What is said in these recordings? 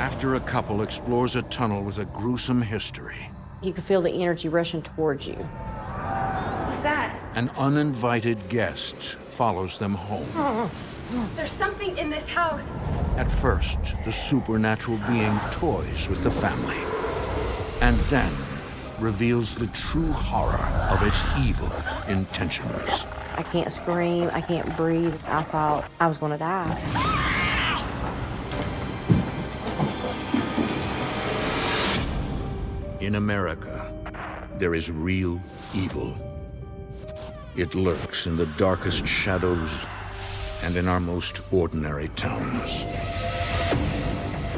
after a couple explores a tunnel with a gruesome history. You can feel the energy rushing towards you. What's that? An uninvited guest follows them home. There's something in this house. At first, the supernatural being toys with the family, and then reveals the true horror of its evil intentions. I can't scream, I can't breathe. I thought I was gonna die. In America, there is real evil. It lurks in the darkest shadows and in our most ordinary towns.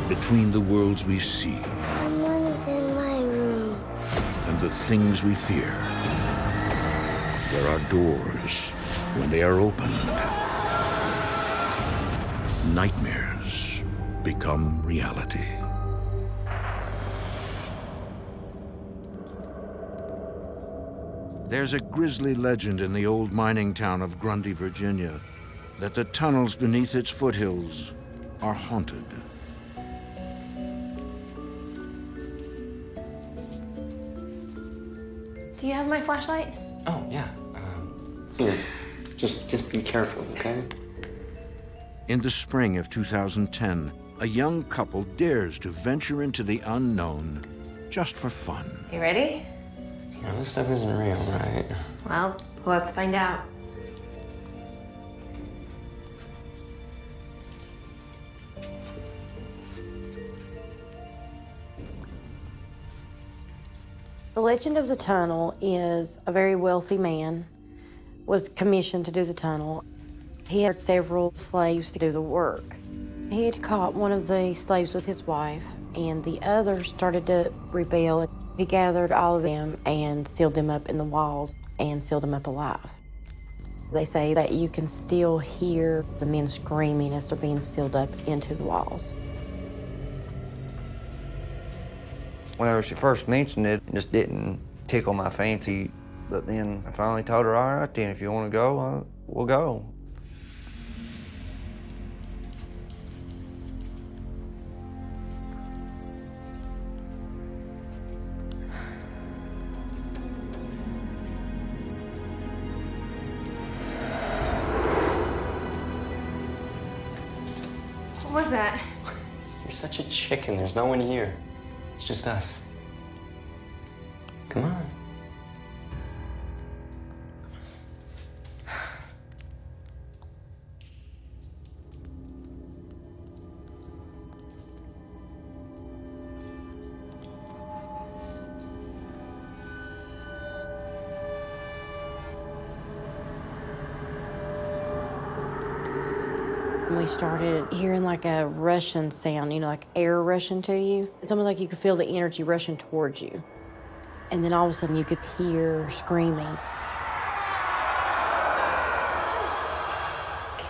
Between the worlds we see Someone's in my room. and the things we fear, there are doors. When they are opened, nightmares become reality. There's a grisly legend in the old mining town of Grundy, Virginia, that the tunnels beneath its foothills are haunted. Do you have my flashlight? Oh, yeah. Here. Just be careful, okay? In the spring of 2010, a young couple dares to venture into the unknown just for fun. You ready? You know, this stuff isn't real, right? Well, let's find out. The legend of the tunnel is a very wealthy man was commissioned to do the tunnel. He had several slaves to do the work. He had caught one of the slaves with his wife, and the other started to rebel. He gathered all of them and sealed them up in the walls and sealed them up alive. They say that you can still hear the men screaming as they're being sealed up into the walls. Whenever she first mentioned it, it just didn't tickle my fancy. But then I finally told her, all right, then, if you want to go, we'll go. What was that? You're such a chicken. There's no one here. It's just us. Come on. We started hearing like a rushing sound, you know, like air rushing to you. It's almost like you could feel the energy rushing towards you. And then all of a sudden you could hear screaming. Okay,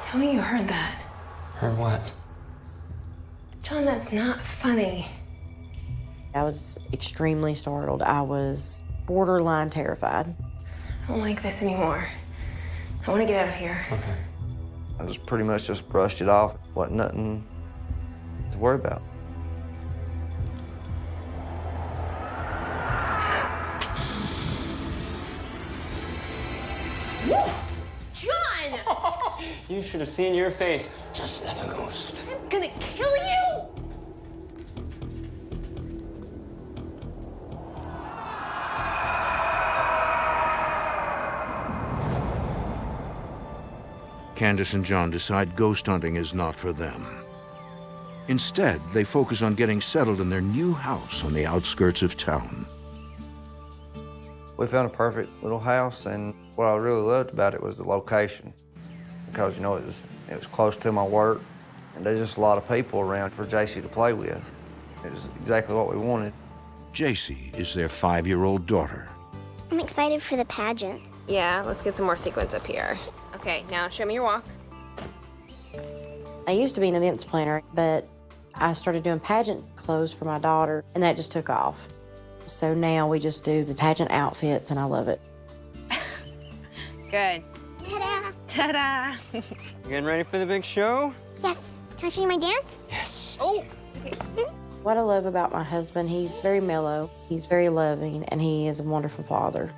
tell me you heard that. Heard what? John, that's not funny. I was extremely startled. I was borderline terrified. I don't like this anymore. I want to get out of here. Okay. I just pretty much just brushed it off. Wasn't nothing to worry about. John! You should have seen your face. Just like a ghost. I'm gonna kill you! Candace and John decide ghost hunting is not for them. Instead, they focus on getting settled in their new house on the outskirts of town. We found a perfect little house, and what I really loved about it was the location. Because, you know, it was close to my work, and there's just a lot of people around for JC to play with. It was exactly what we wanted. JC is their 5-year-old daughter. I'm excited for the pageant. Yeah, let's get some more sequins up here. Okay, now show me your walk. I used to be an events planner, but I started doing pageant clothes for my daughter, and that just took off. So now we just do the pageant outfits, and I love it. Good. Ta-da! Ta-da! You getting ready for the big show? Yes. Can I show you my dance? Yes. Oh, okay. What I love about my husband, he's very mellow, he's very loving, and he is a wonderful father.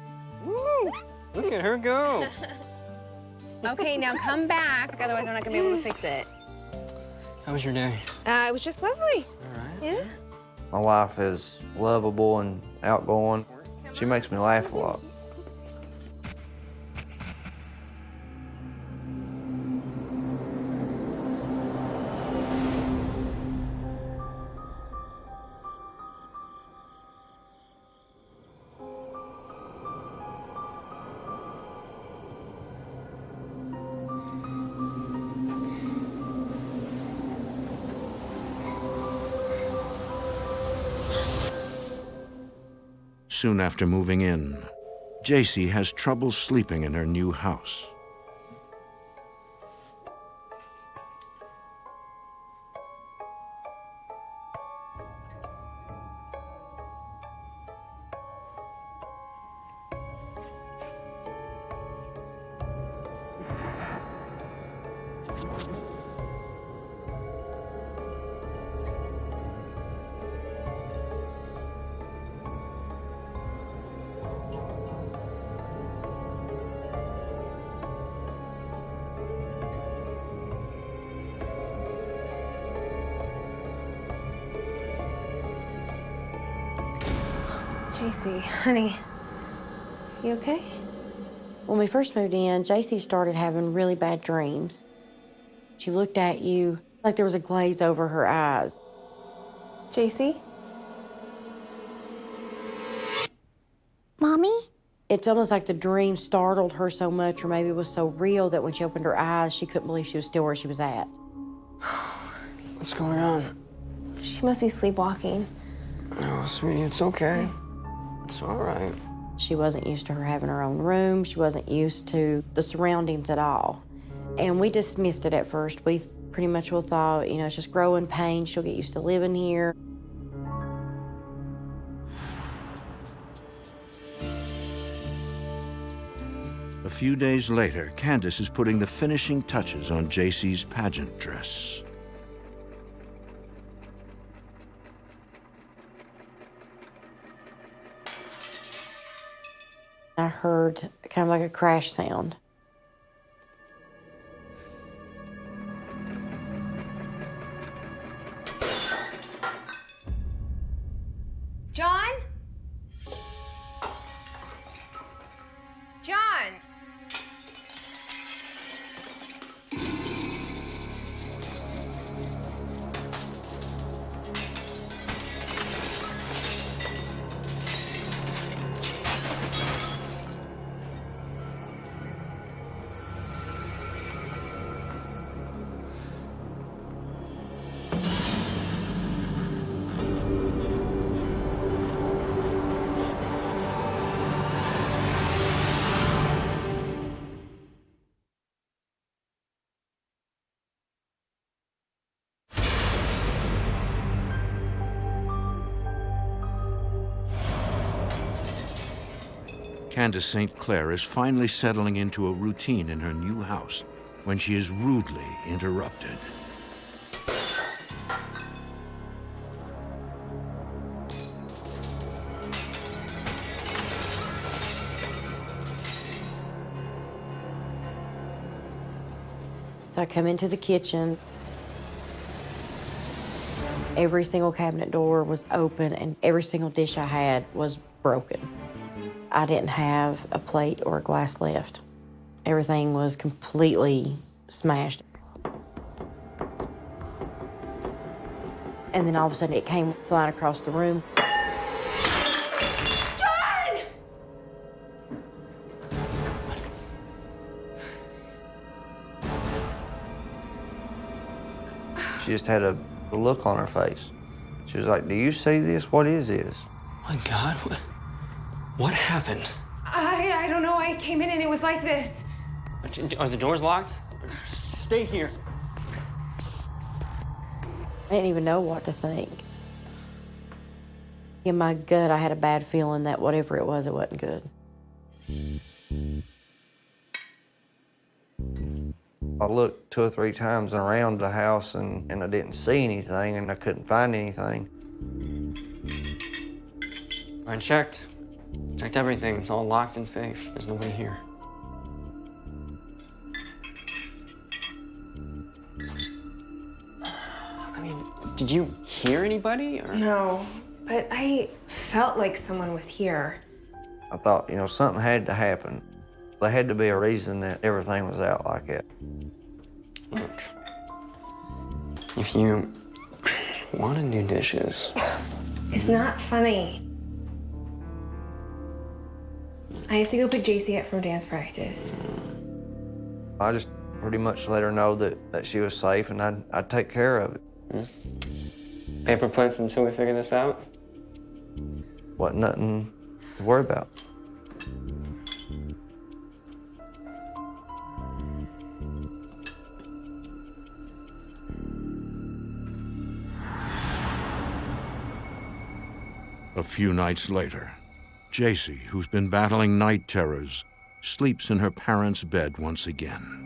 Woo! Look at her go. Okay, now come back, otherwise we're not gonna be able to fix it. How was your day? It was just lovely. All right. Yeah. My wife is lovable and outgoing. She makes me laugh a lot. Soon after moving in, JC has trouble sleeping in her new house. JC, honey, you okay? When we first moved in, JC started having really bad dreams. She looked at you like there was a glaze over her eyes. JC? Mommy? It's almost like the dream startled her so much, or maybe it was so real that when she opened her eyes, she couldn't believe she was still where she was at. What's going on? She must be sleepwalking. Oh, sweetie, it's okay. It's all right. She wasn't used to her having her own room. She wasn't used to the surroundings at all. And we dismissed it at first. We pretty much thought, you know, it's just growing pains. She'll get used to living here. A few days later, Candace is putting the finishing touches on JC's pageant dress. I heard kind of like a crash sound. John? John! Candace St. Clair is finally settling into a routine in her new house when she is rudely interrupted. So I come into the kitchen. Every single cabinet door was open and every single dish I had was broken. I didn't have a plate or a glass left. Everything was completely smashed. And then all of a sudden it came flying across the room. John! She just had a look on her face. She was like, "Do you see this? What is this?" My God, what happened? I don't know. I came in and it was like this. Are the doors locked? Stay here. I didn't even know what to think. In my gut, I had a bad feeling that whatever it wasn't good. I looked 2 or 3 times around the house and I didn't see anything and I couldn't find anything. I checked. Checked everything. It's all locked and safe. There's nobody here. I mean, did you hear anybody? Or? No, but I felt like someone was here. I thought, you know, something had to happen. There had to be a reason that everything was out like that. Look, if you want to do dishes... It's not funny. I have to go pick JC up from dance practice. I just pretty much let her know that she was safe and I'd take care of it. Paper plates until we figure this out? Wasn't nothing to worry about. A few nights later, Jacy, who's been battling night terrors, sleeps in her parents' bed once again.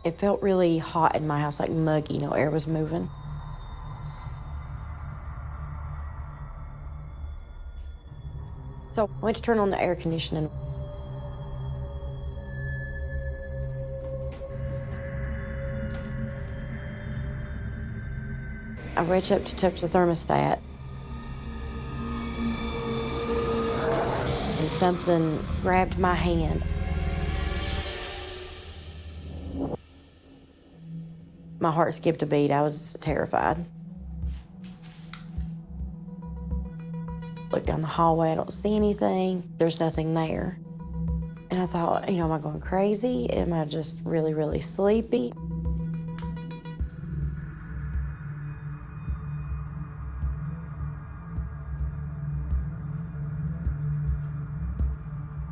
It felt really hot in my house, like muggy, air was moving. So I went to turn on the air conditioning. I reached up to touch the thermostat. And something grabbed my hand. My heart skipped a beat. I was terrified. Looked down the hallway, I don't see anything. There's nothing there. And I thought, am I going crazy? Am I just really, really sleepy?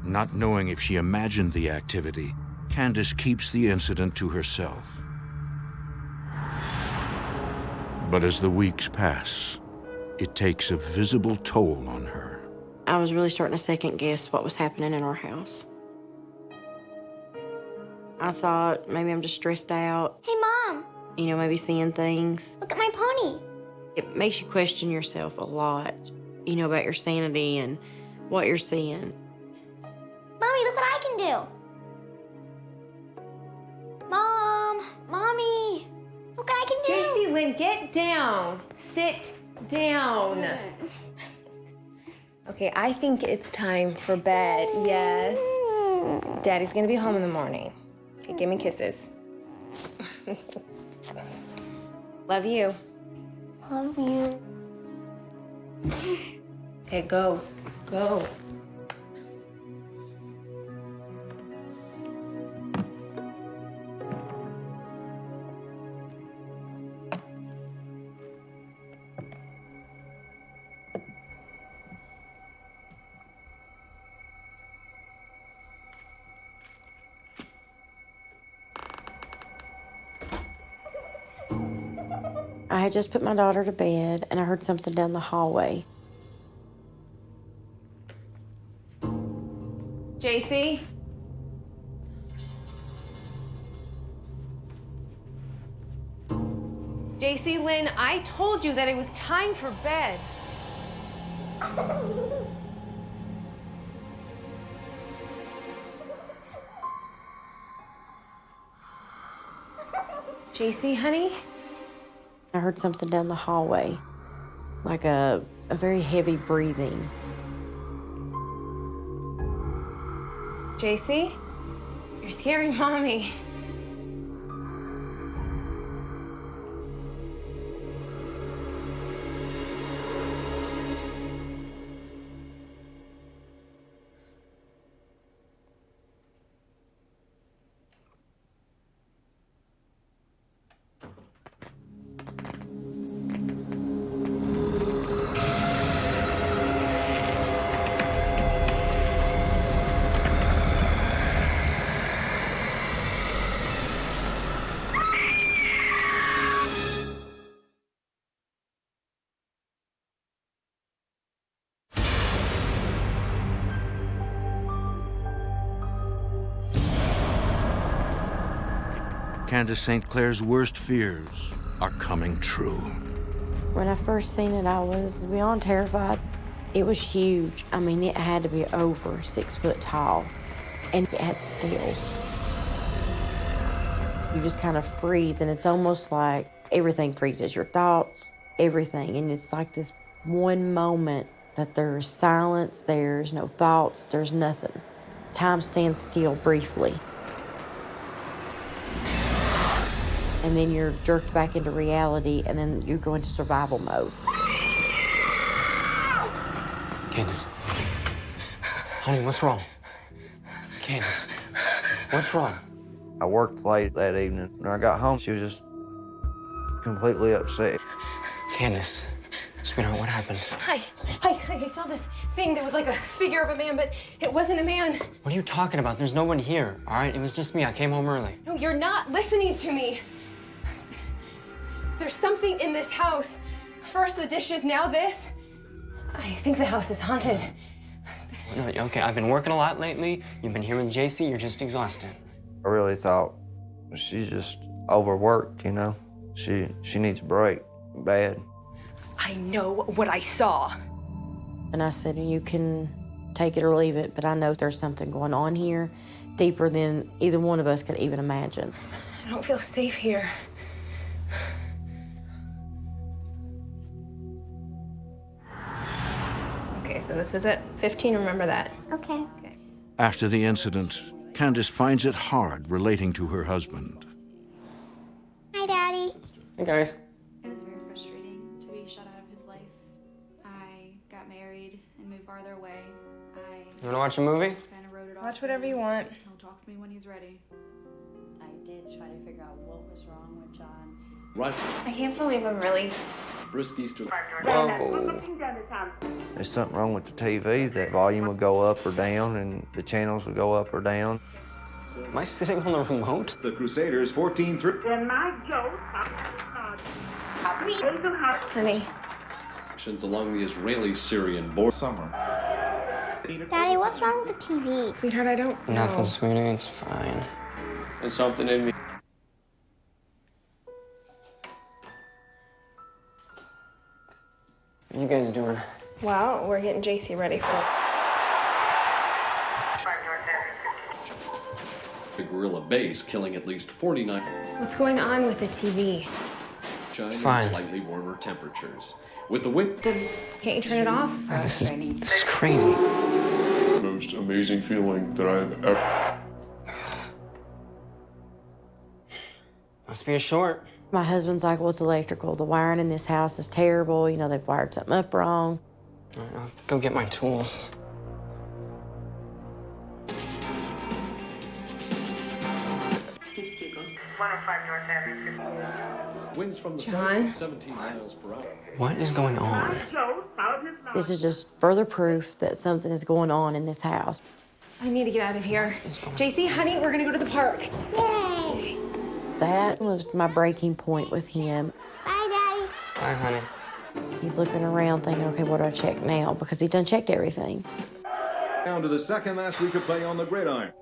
Not knowing if she imagined the activity, Candace keeps the incident to herself. But as the weeks pass, it takes a visible toll on her. I was really starting to second guess what was happening in our house. I thought maybe I'm just stressed out. Hey, Mom. Maybe seeing things. Look at my pony. It makes you question yourself a lot, about your sanity and what you're seeing. Mommy, look what I can do. Mom, Mommy, look what I can do. JC, Lynn, get down. Sit down. Okay, I think it's time for bed. Yes. Daddy's gonna be home in the morning. Okay, give me kisses. Love you. Love you. Okay, go. Go. I had just put my daughter to bed, and I heard something down the hallway. JC? JC, Lynn, I told you that it was time for bed. JC, honey? I heard something down the hallway, like a very heavy breathing. JC? You're scaring Mommy. Candace St. Clair's worst fears are coming true. When I first seen it, I was beyond terrified. It was huge. I mean, it had to be over 6 foot tall, and it had scales. You just kind of freeze, and it's almost like everything freezes, your thoughts, everything. And it's like this one moment that there's silence, there's no thoughts, there's nothing. Time stands still briefly. And then you're jerked back into reality, and then you go into survival mode. Candace. Honey, what's wrong? Candace, what's wrong? I worked late that evening. When I got home, she was just completely upset. Candace, sweetheart, what happened? Hi. I saw this thing that was like a figure of a man, but it wasn't a man. What are you talking about? There's no one here, all right? It was just me. I came home early. No, you're not listening to me. There's something in this house. First the dishes, now this. I think the house is haunted. No, okay, I've been working a lot lately. You've been here with JC. You're just exhausted. I really thought she's just overworked, you know? She needs a break, bad. I know what I saw. And I said, you can take it or leave it, but I know there's something going on here deeper than either one of us could even imagine. I don't feel safe here. Okay, so this is at 15, remember that. Okay. After the incident, Candace finds it hard relating to her husband. Hi, Daddy. Hey, guys. It was very frustrating to be shut out of his life. I got married and moved farther away. You wanna watch a movie? Kind of wrote it off. Watch whatever you want. He'll talk to me when he's ready. I did try to figure out what was wrong with John. Right. I can't believe I'm really... Brisk Easter. Whoa. There's something wrong with the TV. The volume would go up or down, and the channels would go up or down. Am I sitting on the remote? The Crusaders 14-3. Honey, Actions along the Israeli-Syrian border. Summer. Daddy, what's wrong with the TV? Sweetheart, I don't know. Nothing, sweetie. It's fine. There's something in me. What are you guys doing? Well, we're getting JC ready for... The guerrilla base killing at least 49. What's going on with the TV? China fine. Slightly warmer temperatures. With the wind. Can't you turn it off? This is crazy. Most amazing feeling that I've ever... Must be a short. My husband's like, well, it's electrical. The wiring in this house is terrible. You know, they've wired something up wrong. All right, I'll go get my tools. Winds from the John? south, 17 miles per hour. What is going on? This is just further proof that something is going on in this house. I need to get out of here. JC, honey, we're gonna go to the park. Yay! That was my breaking point with him. Bye, Daddy. Bye, honey. He's looking around thinking, okay, what do I check now? Because he done checked everything. Down to the second last week of play on the gridiron.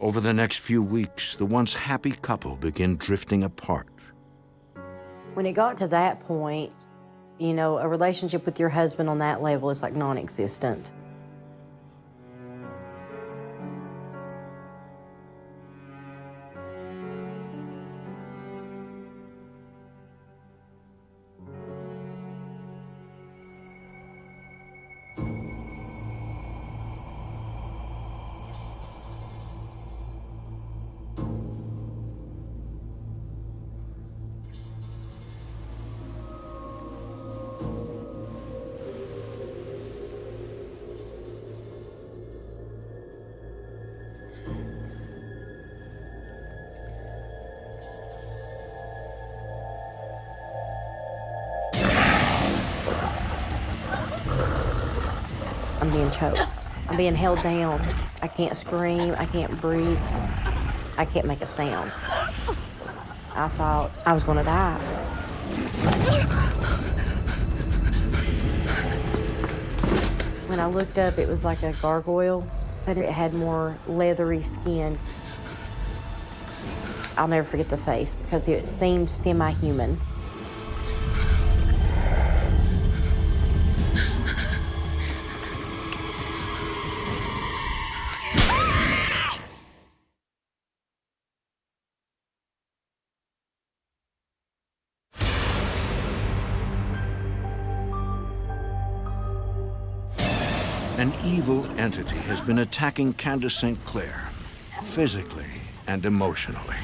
Over the next few weeks, the once happy couple begin drifting apart. When it got to that point, you know, a relationship with your husband on that level is like non-existent. I'm being choked. I'm being held down. I can't scream, I can't breathe, I can't make a sound. I thought I was gonna die. When I looked up, it was like a gargoyle, but it had more leathery skin. I'll never forget the face because it seemed semi-human. An evil entity has been attacking Candace St. Clair, physically and emotionally.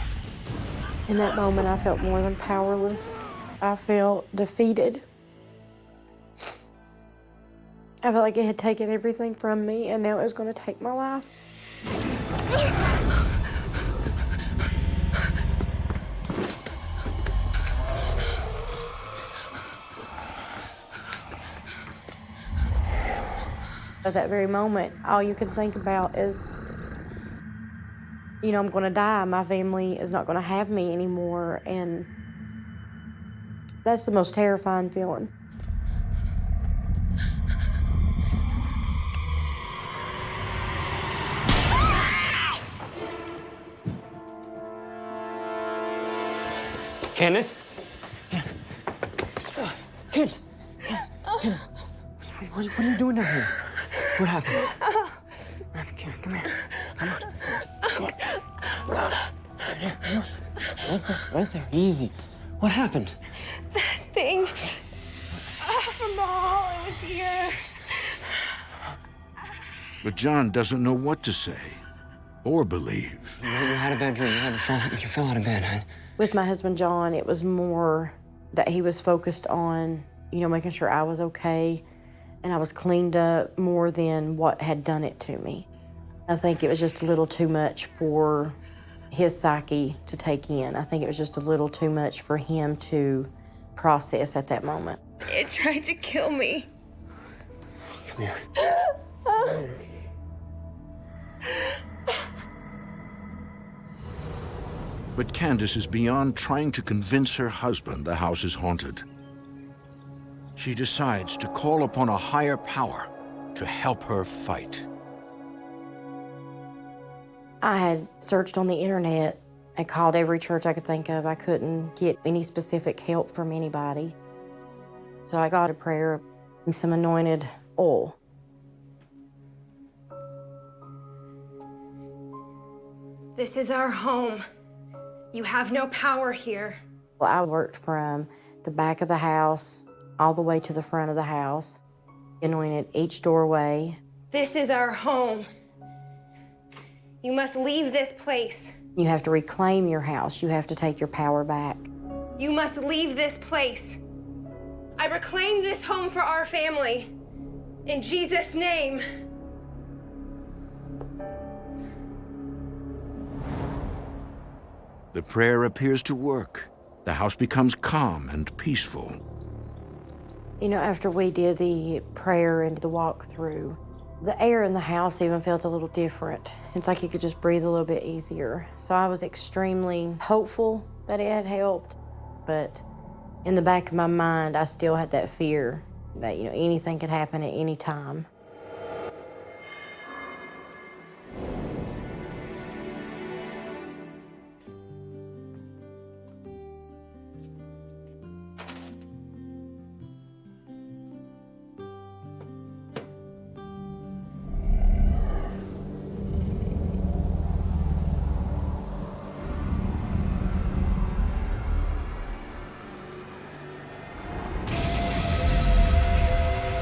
In that moment, I felt more than powerless. I felt defeated. I felt like it had taken everything from me, and now it was going to take my life. At that very moment, all you can think about is, you know, I'm going to die. My family is not going to have me anymore, and that's the most terrifying feeling. Candace? Candace? Candace? What are you doing down here? What happened? Come here. Come on. Come on. Right here. Right there. Easy. What happened? That thing from the hall, it was here. But John doesn't know what to say or believe. You had a bad dream. You fell out of bed, huh? With my husband, John, it was more that he was focused on, you know, making sure I was okay, and I was cleaned up more than what had done it to me. I think it was just a little too much for his psyche to take in. I think it was just a little too much for him to process at that moment. It tried to kill me. Come here. But Candace is beyond trying to convince her husband the house is haunted. She decides to call upon a higher power to help her fight. I had searched on the internet and called every church I could think of. I couldn't get any specific help from anybody. So I got a prayer and some anointed oil. This is our home. You have no power here. Well, I worked from the back of the house all the way to the front of the house, anointed each doorway. This is our home. You must leave this place. You have to reclaim your house. You have to take your power back. You must leave this place. I reclaim this home for our family. In Jesus' name. The prayer appears to work. The house becomes calm and peaceful. You know, after we did the prayer and the walkthrough, the air in the house even felt a little different. It's like you could just breathe a little bit easier. So I was extremely hopeful that it had helped, but in the back of my mind, I still had that fear that, you know, anything could happen at any time.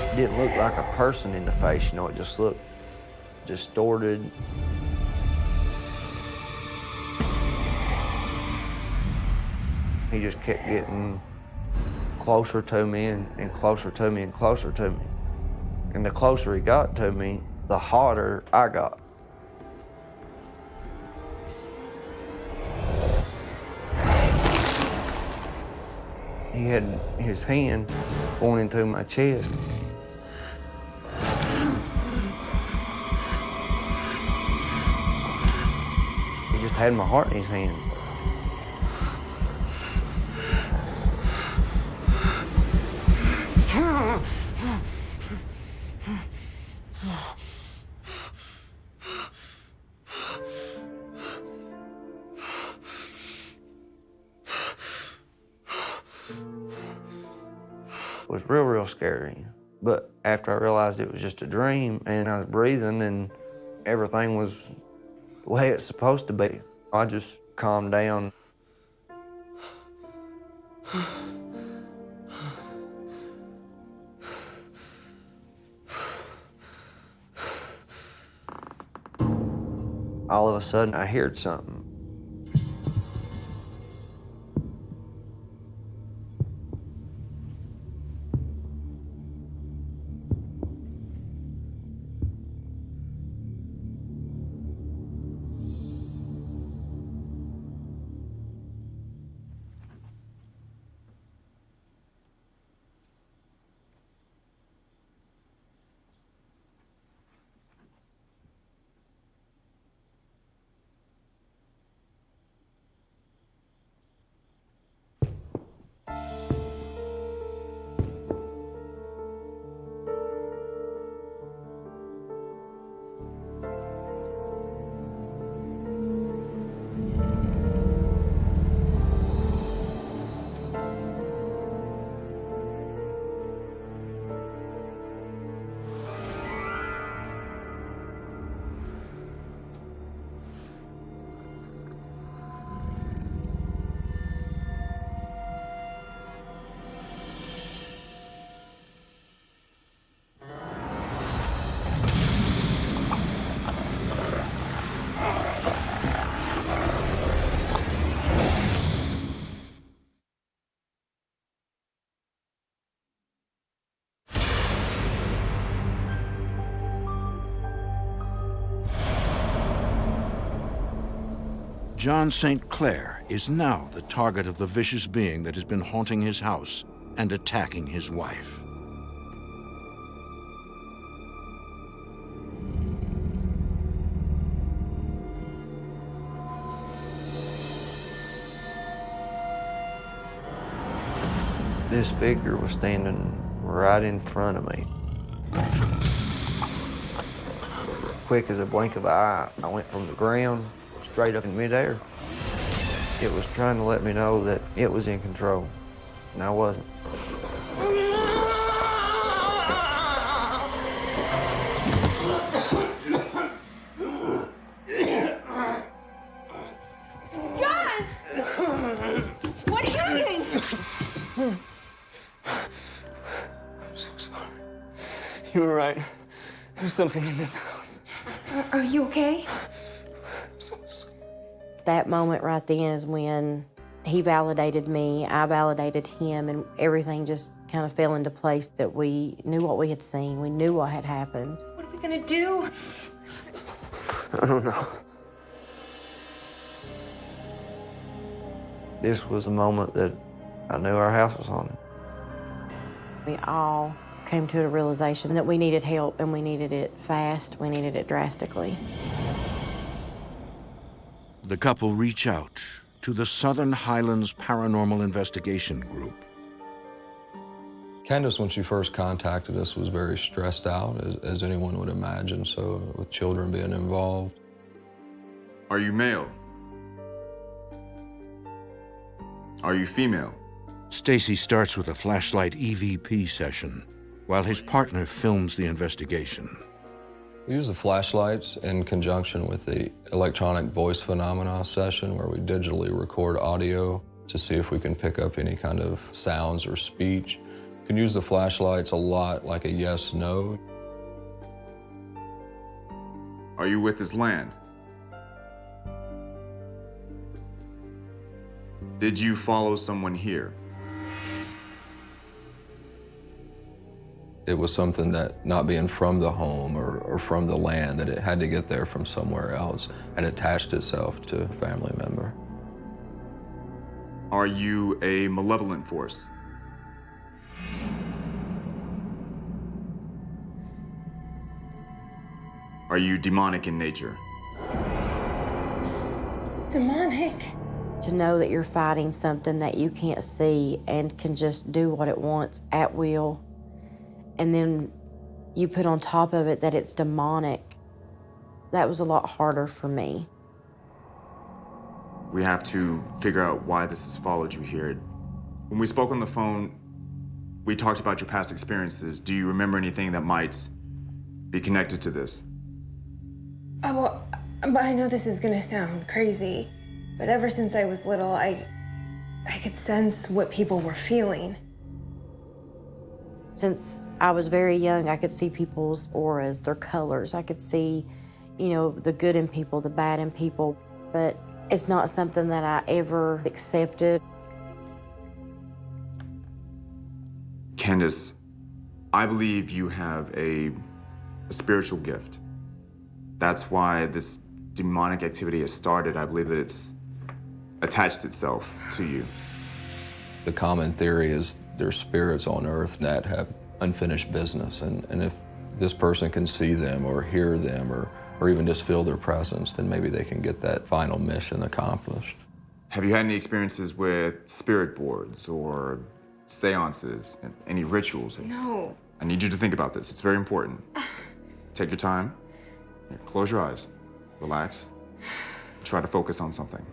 It didn't look like a person in the face, you know, it just looked distorted. He just kept getting closer to me and closer to me and closer to me. And the closer he got to me, the hotter I got. He had his hand going into my chest. had my heart in his hand. It was real scary. But after I realized it was just a dream and I was breathing and everything was the way it's supposed to be, I just calmed down. All of a sudden, I heard something. John St. Clair is now the target of the vicious being that has been haunting his house and attacking his wife. This figure was standing right in front of me. Quick as a blink of an eye, I went from the ground straight up in midair. It was trying to let me know that it was in control, and I wasn't. John! What happened? I'm so sorry. You were right. There's something in this house. Are you okay? That moment right then is when he validated me, I validated him, and everything just kind of fell into place that we knew what we had seen. We knew what had happened. What are we gonna do? I don't know. This was the moment that I knew our house was haunted. We all came to a realization that we needed help, and we needed it fast. We needed it drastically. The couple reach out to the Southern Highlands Paranormal Investigation Group. Candace, when she first contacted us, was very stressed out, as anyone would imagine, so with children being involved. Are you male? Are you female? Stacy starts with a flashlight EVP session while his partner films the investigation. We use the flashlights in conjunction with the electronic voice phenomena session, where we digitally record audio to see if we can pick up any kind of sounds or speech. You can use the flashlights a lot like a yes/no. Are you with this land? Did you follow someone here? It was something that, not being from the home or from the land, that it had to get there from somewhere else and attached itself to a family member. Are you a malevolent force? Are you demonic in nature? demonic. To know that you're fighting something that you can't see and can just do what it wants at will, and then you put on top of it that it's demonic, that was a lot harder for me. We have to figure out why this has followed you here. When we spoke on the phone, we talked about your past experiences. Do you remember anything that might be connected to this? Well, I know this is gonna sound crazy, but ever since I was little, I could sense what people were feeling. Since I was very young, I could see people's auras, their colors. I could see, you know, the good in people, the bad in people, but it's not something that I ever accepted. Candace, I believe you have a spiritual gift. That's why this demonic activity has started. I believe that it's attached itself to you. The common theory is there's spirits on Earth that have unfinished business, and if this person can see them or hear them or even just feel their presence, then maybe they can get that final mission accomplished. Have you had any experiences with spirit boards or seances, any rituals? No. I need you to think about this. It's very important. Take your time. Here, close your eyes. Relax. Try to focus on something.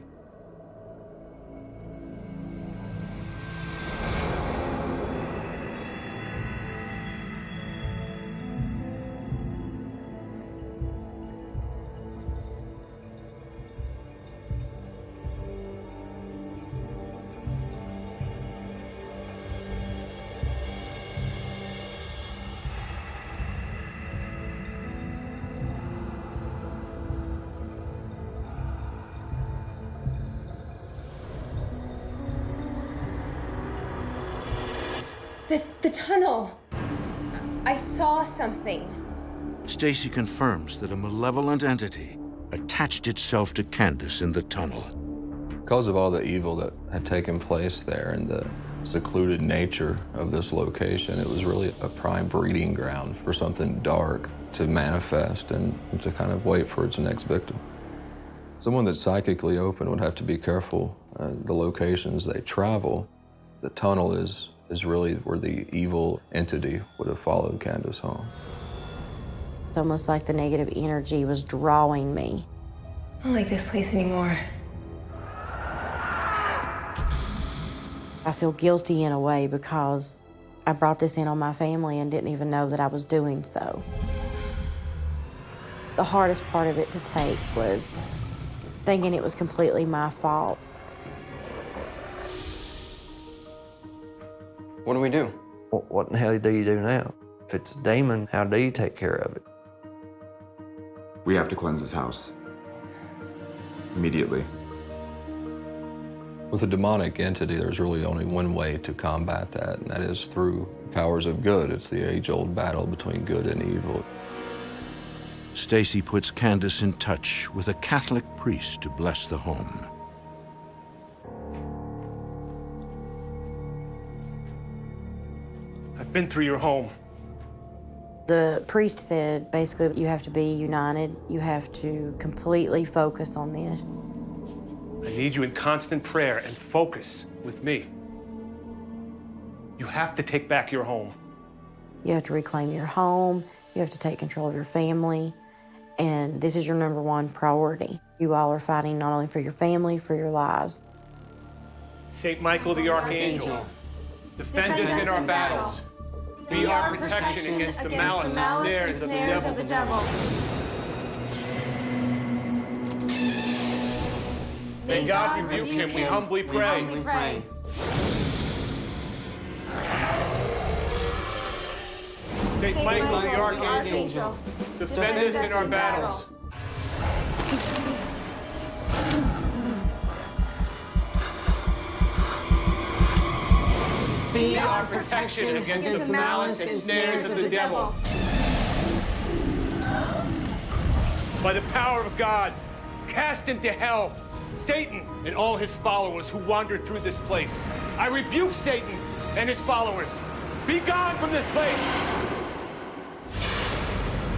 The tunnel. I saw something. Stacy confirms that a malevolent entity attached itself to Candace in the tunnel. Because of all the evil that had taken place there and the secluded nature of this location, it was really a prime breeding ground for something dark to manifest and to kind of wait for its next victim. Someone that's psychically open would have to be careful. The locations they travel, the tunnel is really where the evil entity would have followed Candace home. It's almost like the negative energy was drawing me. I don't like this place anymore. I feel guilty in a way because I brought this in on my family and didn't even know that I was doing so. The hardest part of it to take was thinking it was completely my fault. What do we do? What in the hell do you do now? If it's a demon, how do you take care of it? We have to cleanse this house. Immediately. With a demonic entity, there's really only one way to combat that, and that is through powers of good. It's the age-old battle between good and evil. Stacy puts Candace in touch with a Catholic priest to bless the home. I've been through your home. The priest said, basically, you have to be united. You have to completely focus on this. I need you in constant prayer and focus with me. You have to take back your home. You have to reclaim your home. You have to take control of your family. And this is your #1 priority. You all are fighting not only for your family, for your lives. St. Michael the Archangel, defend us in our battles. Be our protection against the malice and snares of the devil. May God rebuke him, we humbly pray. St. Michael the Archangel, defend us in our battles. Be our protection against the malice and snares of the devil. By the power of God, cast into hell Satan and all his followers who wander through this place. I rebuke Satan and his followers. Be gone from this place.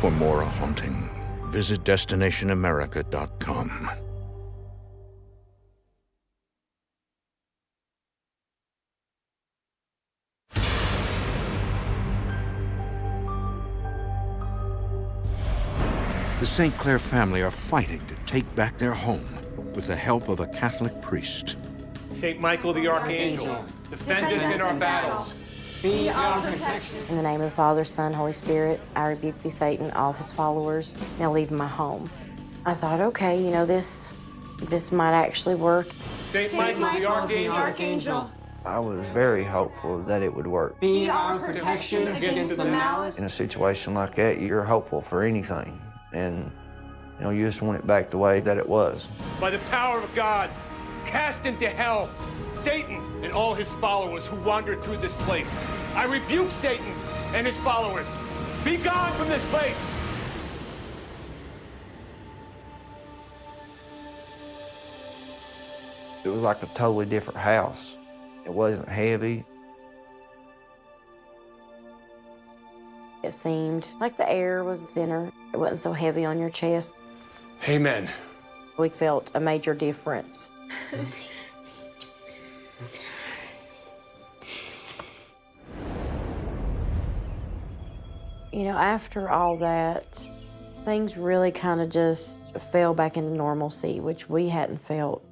For more haunting, visit destinationamerica.com. The St. Clair family are fighting to take back their home with the help of a Catholic priest. St. Michael the Archangel, defend us in our battles. Be our protection. In the name of the Father, Son, Holy Spirit, I rebuke thee, Satan, all of his followers, now leave my home. I thought, okay, you know, this might actually work. St. Michael the Archangel. I was very hopeful that it would work. Be our protection against the malice. In a situation like that, you're hopeful for anything. And, you know, you just want it back the way that it was. By the power of God, cast into hell Satan and all his followers who wander through this place. I rebuke Satan and his followers. Be gone from this place. It was like a totally different house. It wasn't heavy. It seemed like the air was thinner. It wasn't so heavy on your chest. Amen. We felt a major difference. You know, after all that, things really kind of just fell back into normalcy, which we hadn't felt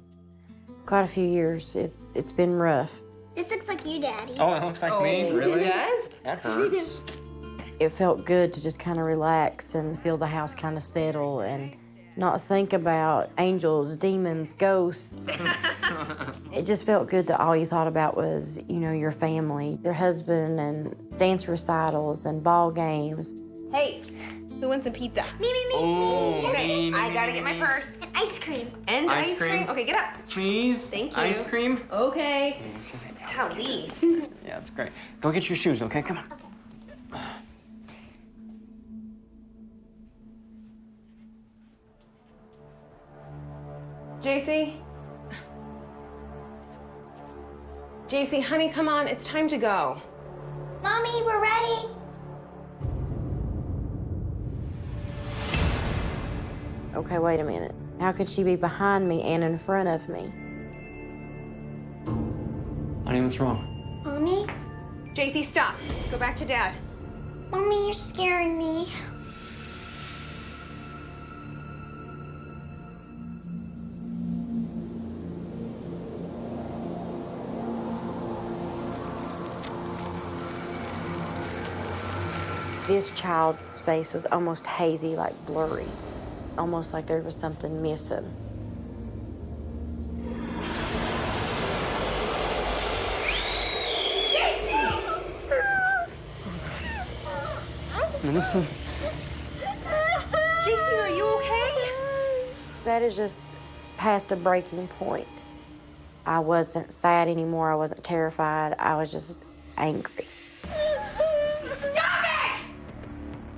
quite a few years. It's been rough. This looks like you, Daddy. Oh, it looks like me? Really? It does? That hurts. It felt good to just kind of relax and feel the house kind of settle and not think about angels, demons, ghosts. It just felt good that all you thought about was, you know, your family, your husband, and dance recitals and ball games. Hey, who wants some pizza? Me. Oh, Okay, me. I gotta get my purse. And ice cream. And Ice ice cream. cream. Okay, get up. Please. Thank you. Ice cream. Okay. Golly. Yeah, that's great. Go get your shoes, okay? Come on. JC? JC, honey, come on. It's time to go. Mommy, we're ready. Okay, wait a minute. How could she be behind me and in front of me? Honey, what's wrong? Mommy? JC, stop. Go back to Dad. Mommy, you're scaring me. This child's face was almost hazy, like blurry, almost like there was something missing. Medicine. JC, are you okay? That is just past a breaking point. I wasn't sad anymore. I wasn't terrified. I was just angry. Stop it!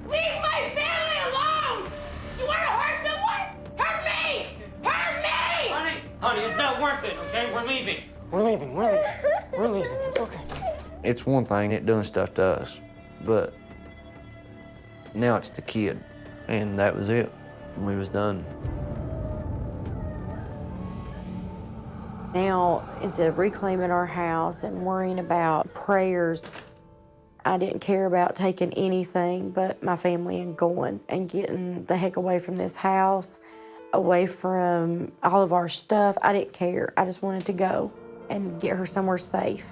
Leave my family alone! You want to hurt someone? Hurt me! Hurt me! Honey, it's not worth it, okay? We're leaving. We're leaving. It's okay. It's one thing it doing stuff to us, but now it's the kid. And that was it. We was done. Now, instead of reclaiming our house and worrying about prayers, I didn't care about taking anything but my family and going and getting the heck away from this house, away from all of our stuff. I didn't care. I just wanted to go and get her somewhere safe.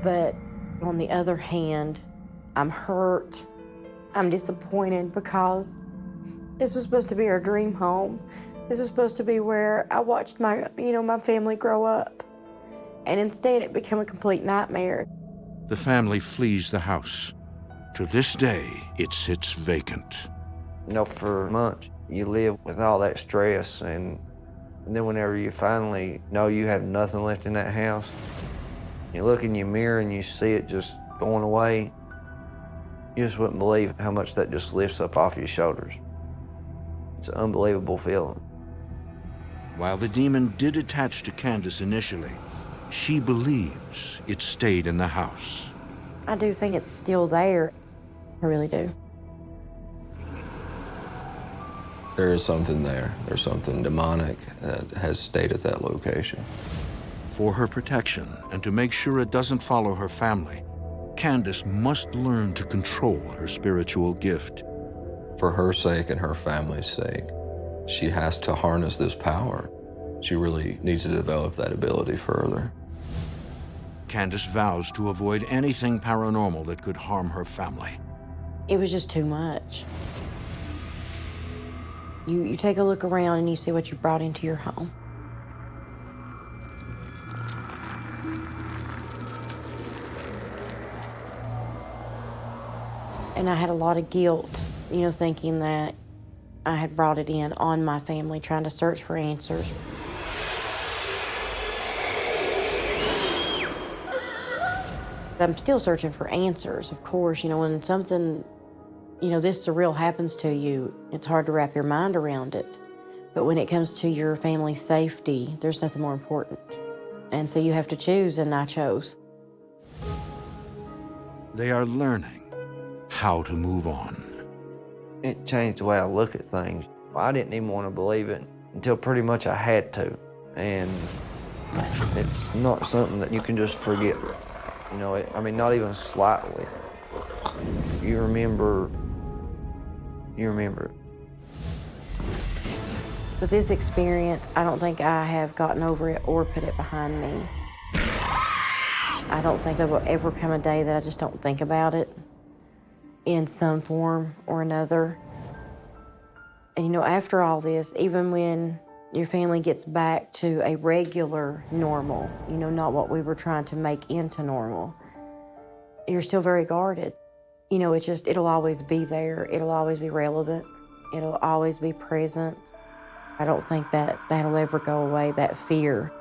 But on the other hand, I'm hurt. I'm disappointed because this was supposed to be our dream home. This was supposed to be where I watched my family grow up. And instead it became a complete nightmare. The family flees the house. To this day, it sits vacant. You know, for months, you live with all that stress, and then whenever you finally know you have nothing left in that house, you look in your mirror and you see it just going away, you just wouldn't believe how much that just lifts up off your shoulders. It's an unbelievable feeling. While the demon did attach to Candace initially, she believes it stayed in the house. I do think it's still there. I really do. There is something there. There's something demonic that has stayed at that location. For her protection and to make sure it doesn't follow her family, Candace must learn to control her spiritual gift For her sake and her family's sake, she has to harness this power. She really needs to develop that ability further. Candace vows to avoid anything paranormal that could harm her family. It was just too much. You take a look around and you see what you brought into your home. And I had a lot of guilt, you know, thinking that I had brought it in on my family, trying to search for answers. I'm still searching for answers, of course. You know, when something, you know, this surreal happens to you, it's hard to wrap your mind around it. But when it comes to your family's safety, there's nothing more important. And so you have to choose, and I chose. They are learning how to move on. It changed the way I look at things. I didn't even want to believe it until pretty much I had to. And it's not something that you can just forget. You know, I mean, not even slightly. You remember it. With this experience, I don't think I have gotten over it or put it behind me. I don't think there will ever come a day that I just don't think about it in some form or another. And you know, after all this, even when your family gets back to a regular normal, you know, not what we were trying to make into normal, you're still very guarded. You know, it's just, it'll always be there. It'll always be relevant. It'll always be present. I don't think that that'll ever go away, that fear.